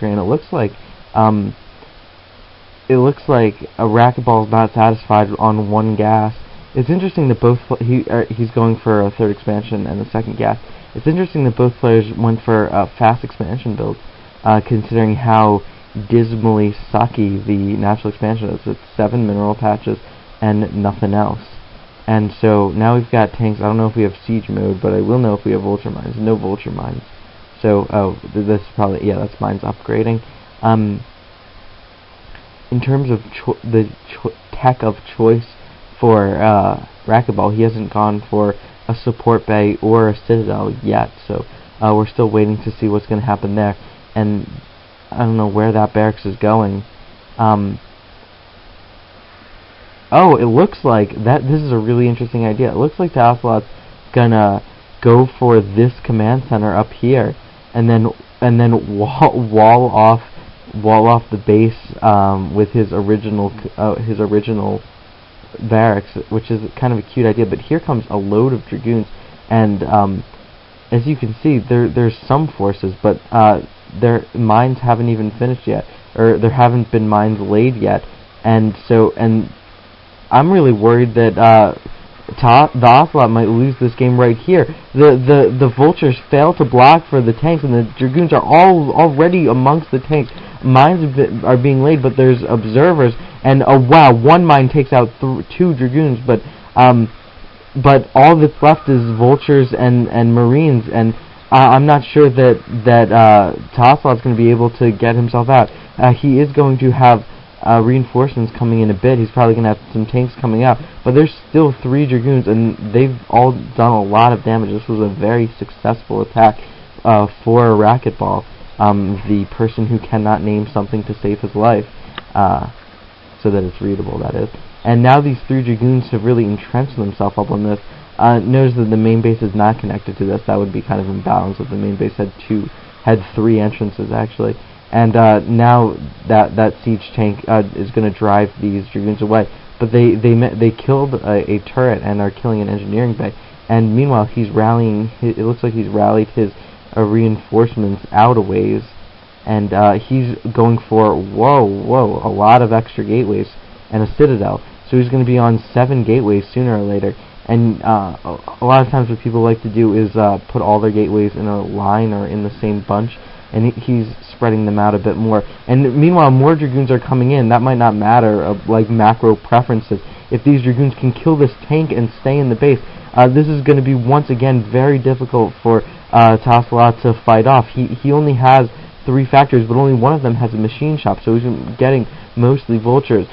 and it looks like a Racquetball is not satisfied on one gas. It's interesting that he's going for a third expansion and a second gas. It's interesting that both players went for a fast expansion build, considering how dismally sucky the natural expansion is. It's 7 mineral patches and nothing else. And so now we've got tanks. I don't know if we have siege mode, but I will know if we have vulture mines. No vulture mines. So, this is probably, yeah, that's mines upgrading. In terms of the tech of choice for Racquetball, he hasn't gone for a support bay or a citadel yet. So, we're still waiting to see what's going to happen there. And I don't know where that barracks is going. Oh, it looks like this is a really interesting idea. It looks like TehOcelot's gonna go for this command center up here, and then wall off the base with his original barracks, which is kind of a cute idea. But here comes a load of dragoons, and as you can see, there's some forces, but their mines haven't even finished yet, or there haven't been mines laid yet, and I'm really worried that the Ocelot might lose this game right here. The vultures fail to block for the tanks, and the dragoons are already amongst the tanks. Mines are being laid, but there's observers, and oh wow, one mine takes out 2 dragoons, but all that's left is vultures and marines, and I'm not sure that TehOcelot's going to be able to get himself out. He is going to have reinforcements coming in a bit. He's probably going to have some tanks coming out, but there's still 3 dragoons, and they've all done a lot of damage. This was a very successful attack for Racquetball, the person who cannot name something to save his life, so that it's readable, that is. And now these 3 dragoons have really entrenched themselves up on this. Notice that the main base is not connected to this. That would be kind of imbalanced if the main base had 3 entrances, actually. And now that siege tank is going to drive these dragoons away. But they killed a turret and are killing an engineering bay. And meanwhile, he's rallying. It looks like he's rallied his reinforcements out a ways, and he's going for a lot of extra gateways and a citadel. So he's going to be on 7 gateways sooner or later. And a lot of times what people like to do is put all their gateways in a line or in the same bunch, and he's spreading them out a bit more. And meanwhile, more dragoons are coming in. That might not matter, like macro preferences. If these dragoons can kill this tank and stay in the base, this is going to be once again very difficult for TehOcelot to fight off. He only has 3 factories, but only one of them has a machine shop, so he's getting mostly vultures.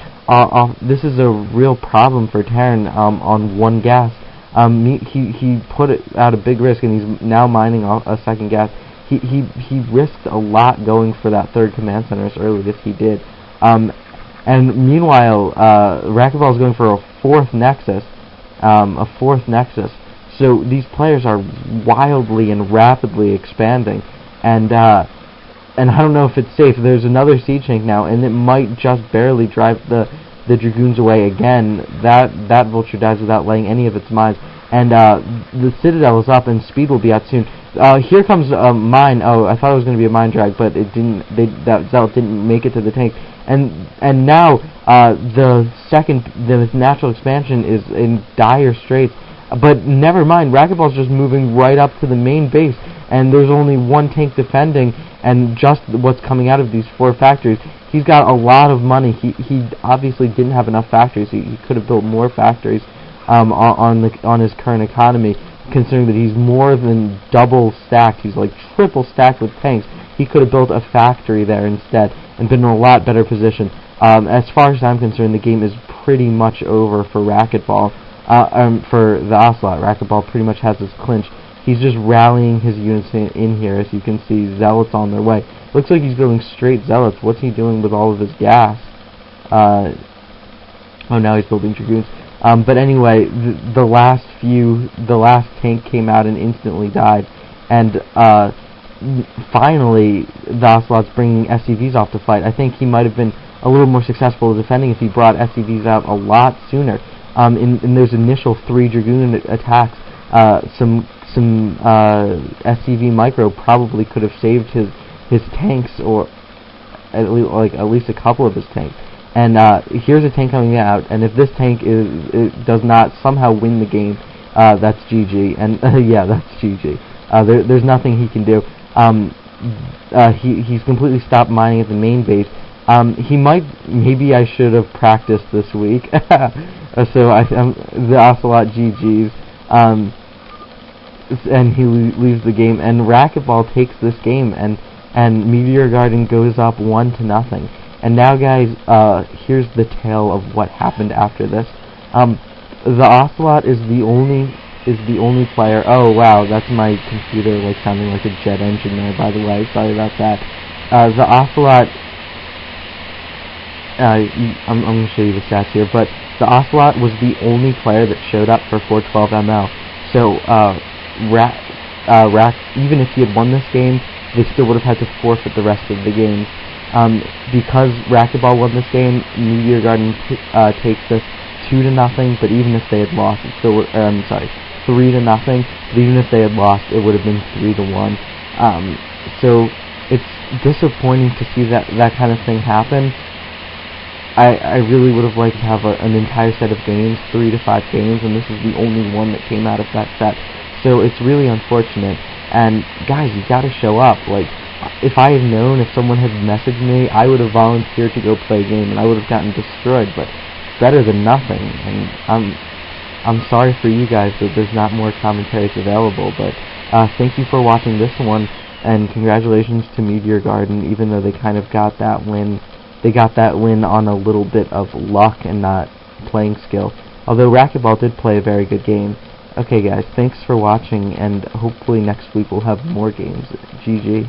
This is a real problem for Terran on one gas. He put it at a big risk, and he's now mining a second gas. He risked a lot going for that 3rd command center as early as he did. And meanwhile, Racquetball is going for a 4th nexus. So these players are wildly and rapidly expanding, and I don't know if it's safe. There's another siege tank now, and it might just barely drive the dragoons away again. That vulture dies without laying any of its mines, and the citadel is up, and speed will be out soon. Here comes a mine. Oh, I thought it was going to be a mine drag, but it didn't. That zealot didn't make it to the tank, and now the natural expansion is in dire straits. But never mind, Racquetball's just moving right up to the main base, and there's only 1 tank defending, and just what's coming out of these 4 factories. He's got a lot of money. He obviously didn't have enough factories. He could have built more factories on his current economy, considering that he's more than double stacked. He's like triple stacked with tanks. He could have built a factory there instead and been in a lot better position. As far as I'm concerned, the game is pretty much over for Racquetball. For the Ocelot. Racquetball pretty much has his clinch. He's just rallying his units in here. As you can see, zealots on their way. Looks like he's building straight zealots. What's he doing with all of his gas? Oh, now he's building dragoons. But anyway, the last tank came out and instantly died. And finally, the Ocelot's bringing SCVs off to fight. I think he might have been a little more successful defending if he brought SCVs out a lot sooner. In those initial 3 dragoon attacks, some SCV micro probably could have saved his tanks, or at least a couple of his tanks. And here's a tank coming out, and if this tank does not somehow win the game, that's GG. And yeah, that's GG. There's nothing he can do. He's completely stopped mining at the main base. Maybe I should have practiced this week. So the Ocelot GG's. And he leaves the game, and Racquetball takes this game, and Meteor Garden goes up 1-0. And now, guys, here's the tale of what happened after this. The Ocelot is the only player. Oh wow, that's my computer like sounding like a jet engine there. By the way, sorry about that. The Ocelot. I'm going to show you the stats here, but the Ocelot was the only player that showed up for 412 ML. So even if he had won this game, they still would have had to forfeit the rest of the games. Because Racquetball won this game, Meteor Garden takes this 2-0. But even if they had lost, it still 3-0. But even if they had lost, it would have been 3-1. So it's disappointing to see that kind of thing happen. I really would have liked to have an entire set of games, 3 to 5 games, and this is the only one that came out of that set. So it's really unfortunate. And guys, you gotta show up. Like, if I had known, if someone had messaged me, I would have volunteered to go play a game, and I would have gotten destroyed. But better than nothing. And I'm sorry for you guys that there's not more commentaries available. But thank you for watching this one, and congratulations to Meteor Garden, even though they kind of got that win. They got that win on a little bit of luck and not playing skill. Although Racquetball did play a very good game. Okay guys, thanks for watching, and hopefully next week we'll have more games. GG.